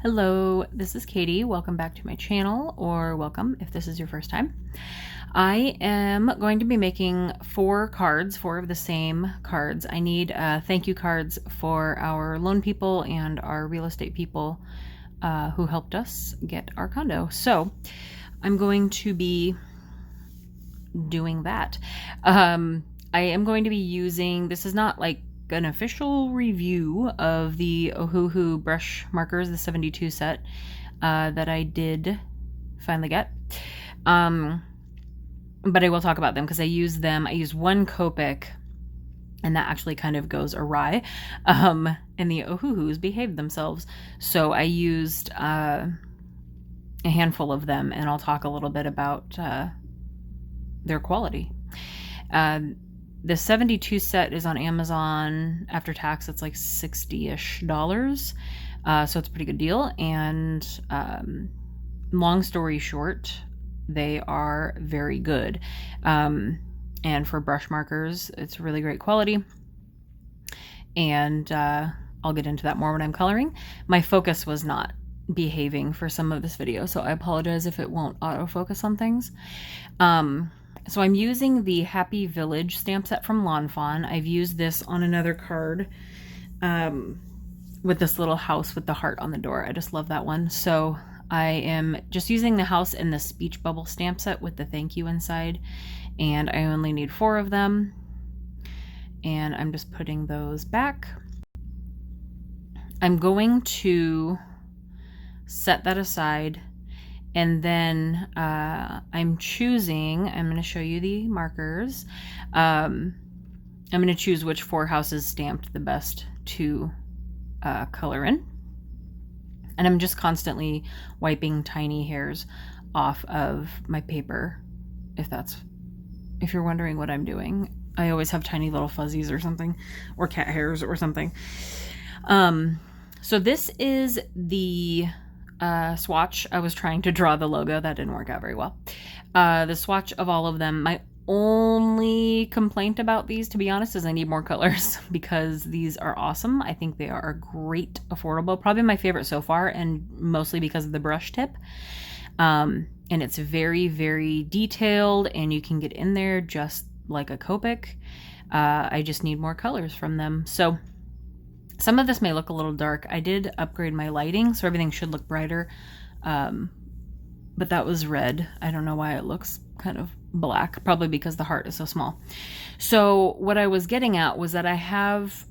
Hello, this is Katie. Welcome back to my channel, or welcome if this is your first time. I am going to be making four of the same cards. I need thank you cards for our loan people and our real estate people who helped us get our condo. So I'm going to be doing that. I am going to be using, this is not like an official review of the Ohuhu brush markers, the 72 set that I did finally get. But I will talk about them because I use them. I use one Copic and that actually kind of goes awry. And the Ohuhus behaved themselves. So I used a handful of them, and I'll talk a little bit about their quality. The 72 set is on Amazon. After tax, it's like $60-ish. So it's a pretty good deal. And long story short, they are very good. And for brush markers, it's really great quality. And I'll get into that more when I'm coloring. My focus was not behaving for some of this video, so I apologize if it won't autofocus on things. So I'm using the Happy Village stamp set from Lawn Fawn. I've used this on another card with this little house with the heart on the door. I just love that one. So I am just using the house and the speech bubble stamp set with the thank you inside. And I only need 4 of them. And I'm just putting those back. I'm going to set that aside. And then I'm going to show you the markers. I'm going to choose which 4 houses stamped the best to color in. And I'm just constantly wiping tiny hairs off of my paper, if you're wondering what I'm doing. I always have tiny little fuzzies or something, or cat hairs or something. So this is the swatch. I was trying to draw the logo. That didn't work out very well. The swatch of all of them. My only complaint about these, to be honest, is I need more colors because these are awesome. I think they are great, affordable. Probably my favorite so far, and mostly because of the brush tip. And it's very, very detailed, and you can get in there just like a Copic. I just need more colors from them. So some of this may look a little dark. I did upgrade my lighting, so everything should look brighter. But that was red. I don't know why it looks kind of black, probably because the heart is so small. So what I was getting at was that I have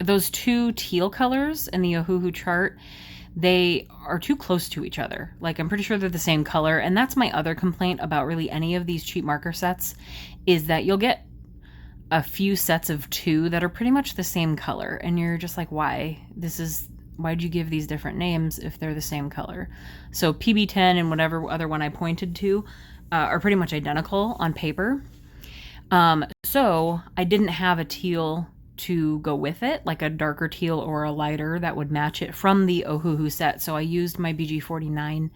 those 2 teal colors in the Ohuhu chart. They are too close to each other. Like, I'm pretty sure they're the same color. And that's my other complaint about really any of these cheap marker sets, is that you'll get a few sets of 2 that are pretty much the same color, and you're just like, why'd you give these different names if they're the same color? So PB10 and whatever other one I pointed to are pretty much identical on paper. So I didn't have a teal to go with it, like a darker teal or a lighter that would match it from the Ohuhu set. So I used my BG49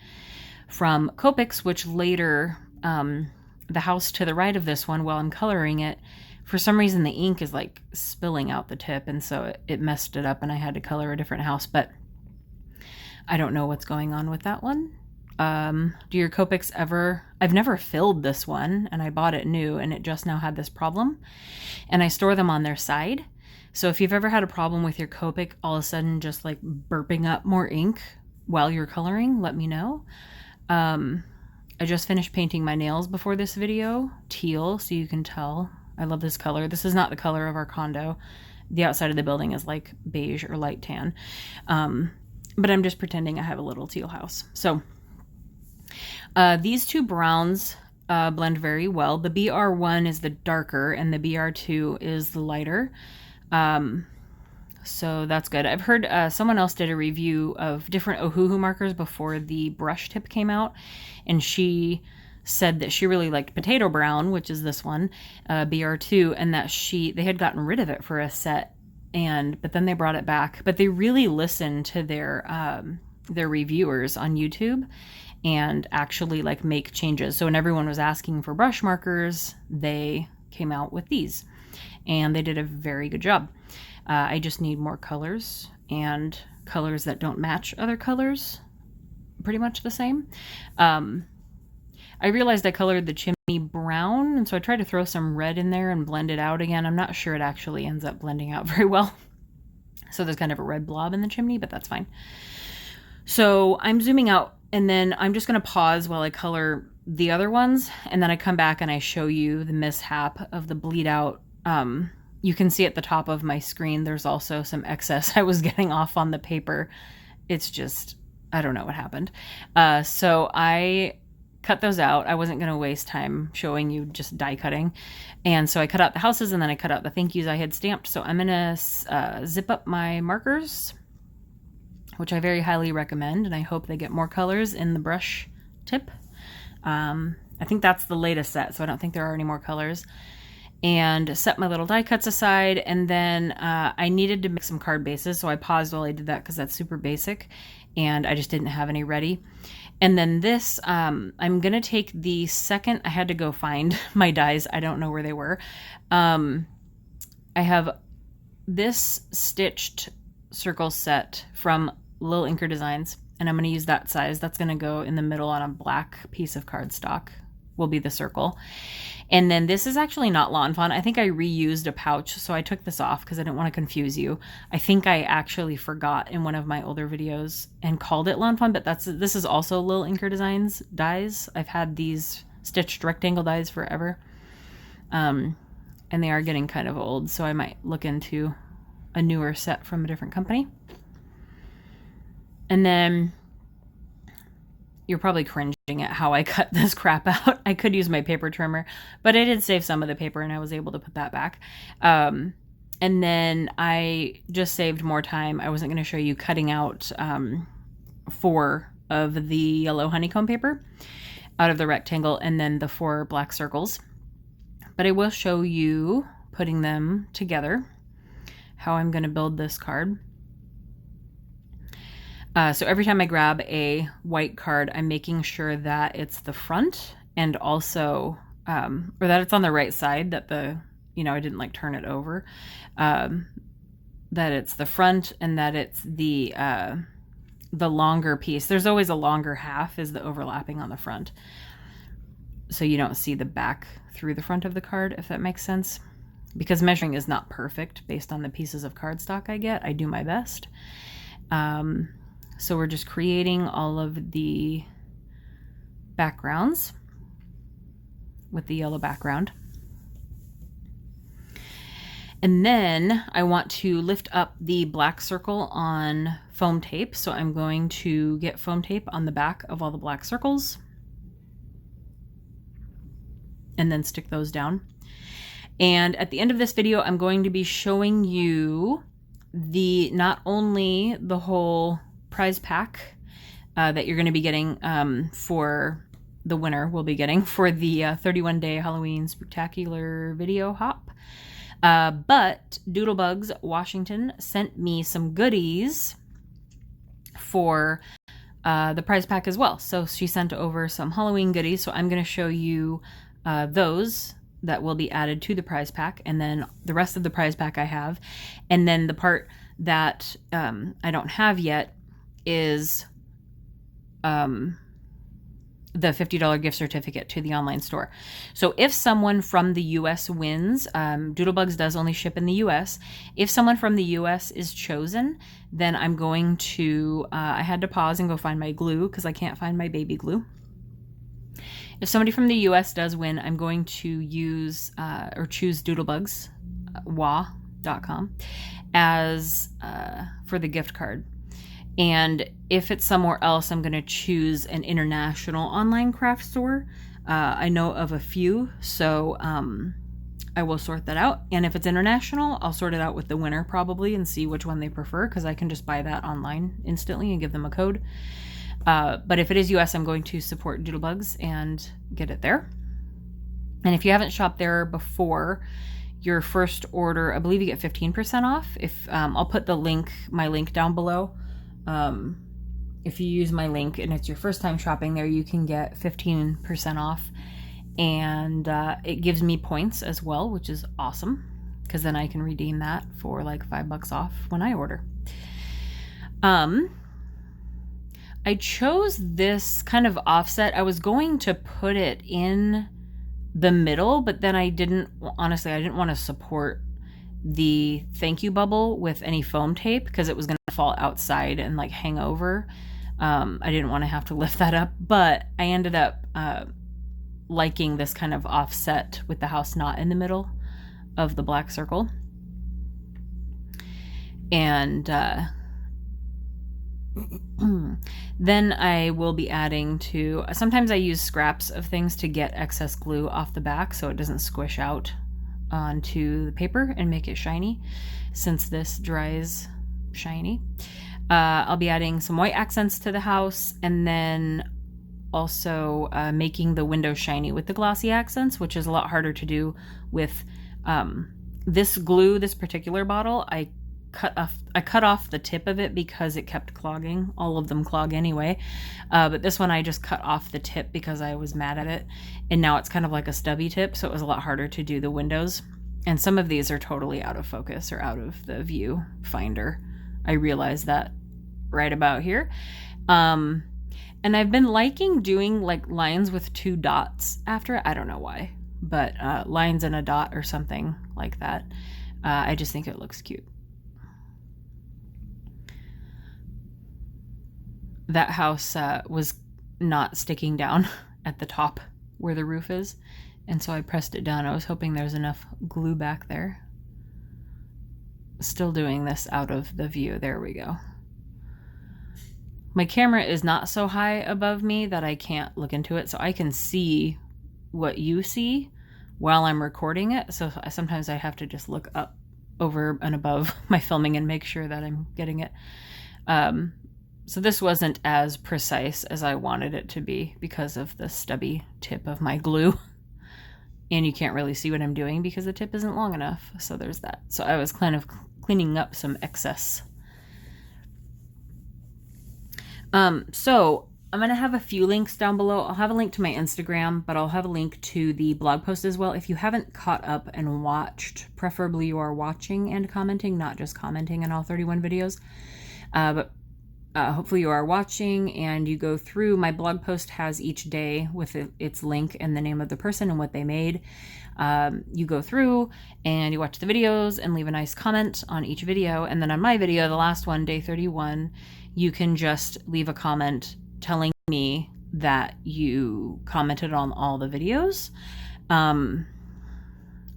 from Copics, which later, the house to the right of this one, while I'm coloring it, for some reason the ink is like spilling out the tip, and so it messed it up and I had to color a different house. But I don't know what's going on with that one. Do your Copics ever... I've never filled this one, and I bought it new, and it just now had this problem. And I store them on their side. So if you've ever had a problem with your Copic all of a sudden just like burping up more ink while you're coloring, let me know. I just finished painting my nails before this video, teal, so you can tell. I love this color. This is not the color of our condo. The outside of the building is like beige or light tan. But I'm just pretending I have a little teal house. So these 2 browns blend very well. The BR1 is the darker and the BR2 is the lighter. So that's good. I've heard someone else did a review of different Ohuhu markers before the brush tip came out, and she said that she really liked Potato Brown, which is this one, BR2, and that they had gotten rid of it for a set, but then they brought it back. But they really listened to their reviewers on YouTube and actually like make changes. So when everyone was asking for brush markers, they came out with these, and they did a very good job. I just need more colors and colors that don't match other colors pretty much the same. I realized I colored the chimney brown, and so I tried to throw some red in there and blend it out again. I'm not sure it actually ends up blending out very well. So there's kind of a red blob in the chimney, but that's fine. So I'm zooming out, and then I'm just going to pause while I color the other ones, and then I come back and I show you the mishap of the bleed out. You can see at the top of my screen there's also some excess I was getting off on the paper. It's just, I don't know what happened. So I cut those out. I wasn't going to waste time showing you just die cutting. And so I cut out the houses, and then I cut out the thank yous I had stamped. So I'm going to zip up my markers, which I very highly recommend, and I hope they get more colors in the brush tip. I think that's the latest set, so I don't think there are any more colors. And set my little die cuts aside, and then I needed to make some card bases, so I paused while I did that because that's super basic, and I just didn't have any ready. And then this, I'm going to take the second, I had to go find my dies. I don't know where they were. I have this stitched circle set from Lil Inker Designs, and I'm going to use that size. That's going to go in the middle on a black piece of cardstock, will be the circle. And then this is actually not Lawn Fawn. I think I reused a pouch, so I took this off because I didn't want to confuse you. I think I actually forgot in one of my older videos and called it Lawn Fawn, but this is also Lil Inker Designs dies. I've had these stitched rectangle dies forever. And they are getting kind of old, so I might look into a newer set from a different company. And then you're probably cringing at how I cut this crap out. I could use my paper trimmer, but I did save some of the paper and I was able to put that back. And then I just saved more time. I wasn't going to show you cutting out 4 of the yellow honeycomb paper out of the rectangle and then the 4 black circles. But I will show you putting them together, how I'm going to build this card. So every time I grab a white card, I'm making sure that it's the front and also, or that it's on the right side, that I didn't like turn it over, that it's the front and that it's the longer piece. There's always a longer half is the overlapping on the front. So you don't see the back through the front of the card, if that makes sense. Because measuring is not perfect based on the pieces of cardstock I get. I do my best. So we're just creating all of the backgrounds with the yellow background. And then I want to lift up the black circle on foam tape. So I'm going to get foam tape on the back of all the black circles and then stick those down. And at the end of this video, I'm going to be showing you not only the whole prize pack that you're going to be getting for the winner will be getting for the 31-day Halloween Spooktacular video hop, but Doodlebugs Washington sent me some goodies for the prize pack as well. So she sent over some Halloween goodies, so I'm going to show you those that will be added to the prize pack, and then the rest of the prize pack I have, and then the part that I don't have yet is the $50 gift certificate to the online store. So if someone from the US wins, Doodlebugs does only ship in the US. If someone from the US is chosen, then I'm going to, I had to pause and go find my glue because I can't find my baby glue. If somebody from the US does win, I'm going to use or choose doodlebugs.com as for the gift card. And if it's somewhere else, I'm going to choose an international online craft store. I know of a few, so I will sort that out. And if it's international, I'll sort it out with the winner probably and see which one they prefer, because I can just buy that online instantly and give them a code. But if it is US, I'm going to support Doodlebugs and get it there. And if you haven't shopped there before, your first order, I believe you get 15% off. If I'll put my link down below. If you use my link and it's your first time shopping there, you can get 15% off. And it gives me points as well, which is awesome, because then I can redeem that for like $5 off when I order. Um, I chose this kind of offset. I was going to put it in the middle, but then I didn't want to support the thank you bubble with any foam tape because it was going to fall outside and like hang over. I didn't want to have to lift that up, but I ended up liking this kind of offset with the house not in the middle of the black circle. And then I will be adding to, sometimes I use scraps of things to get excess glue off the back so it doesn't squish out onto the paper and make it shiny, since this dries shiny. I'll be adding some white accents to the house, and then also making the windows shiny with the glossy accents, which is a lot harder to do with this glue. This particular bottle, I cut off the tip of it because it kept clogging. All of them clog anyway, but this one I just cut off the tip because I was mad at it, and now it's kind of like a stubby tip, so it was a lot harder to do the windows. And some of these are totally out of focus or out of the view finder. I realized that right about here. And I've been liking doing like lines with 2 dots after it. I don't know why, but lines and a dot or something like that. I just think it looks cute. That house was not sticking down at the top where the roof is, and so I pressed it down. I was hoping there's enough glue back there. Still doing this out of the view. There we go. My camera is not so high above me that I can't look into it, so I can see what you see while I'm recording it. So sometimes I have to just look up over and above my filming and make sure that I'm getting it. So this wasn't as precise as I wanted it to be because of the stubby tip of my glue. And you can't really see what I'm doing because the tip isn't long enough. So there's that. So I was kind of cleaning up some excess. So I'm going to have a few links down below. I'll have a link to my Instagram, but I'll have a link to the blog post as well. If you haven't caught up and watched, preferably you are watching and commenting, not just commenting on all 31 videos. But hopefully you are watching and you go through. My blog post has each day with its link and the name of the person and what they made. You go through and you watch the videos and leave a nice comment on each video. And then on my video, the last one, day 31, you can just leave a comment telling me that you commented on all the videos.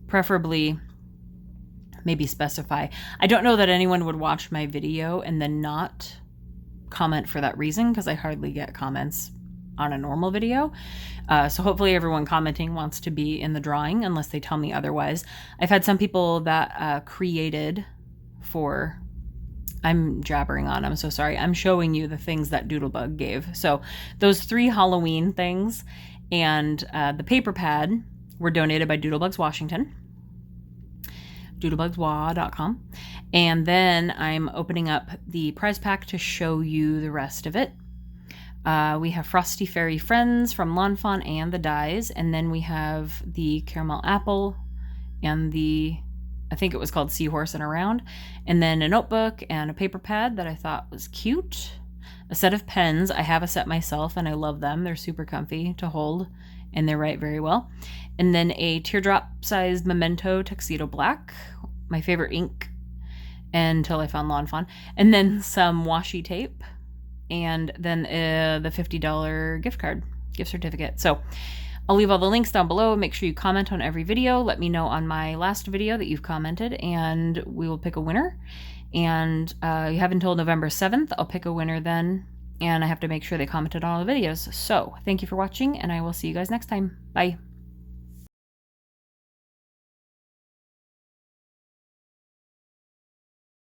Preferably, maybe specify. I don't know that anyone would watch my video and then not comment for that reason, because I hardly get comments on a normal video. So hopefully everyone commenting wants to be in the drawing unless they tell me otherwise. I've had some people that created for... I'm jabbering on, I'm so sorry. I'm showing you the things that Doodlebug gave. So those 3 Halloween things and the paper pad were donated by Doodlebugs Washington. doodlebugswa.com. And then I'm opening up the prize pack to show you the rest of it. We have Frosty Fairy Friends from Lawn Fawn and the dies. And then we have the caramel apple and the... I think it was called Seahorse and Around. And then a notebook and a paper pad that I thought was cute. A set of pens. I have a set myself and I love them. They're super comfy to hold and they write very well. And then a teardrop-sized Memento Tuxedo Black. My favorite ink until I found Lawn Fawn. And then some washi tape. And then the $50 gift certificate. So I'll leave all the links down below. Make sure you comment on every video. Let me know on my last video that you've commented, and we will pick a winner. And you have until November 7th. I'll pick a winner then, and I have to make sure they commented on all the videos. So thank you for watching, and I will see you guys next time. Bye.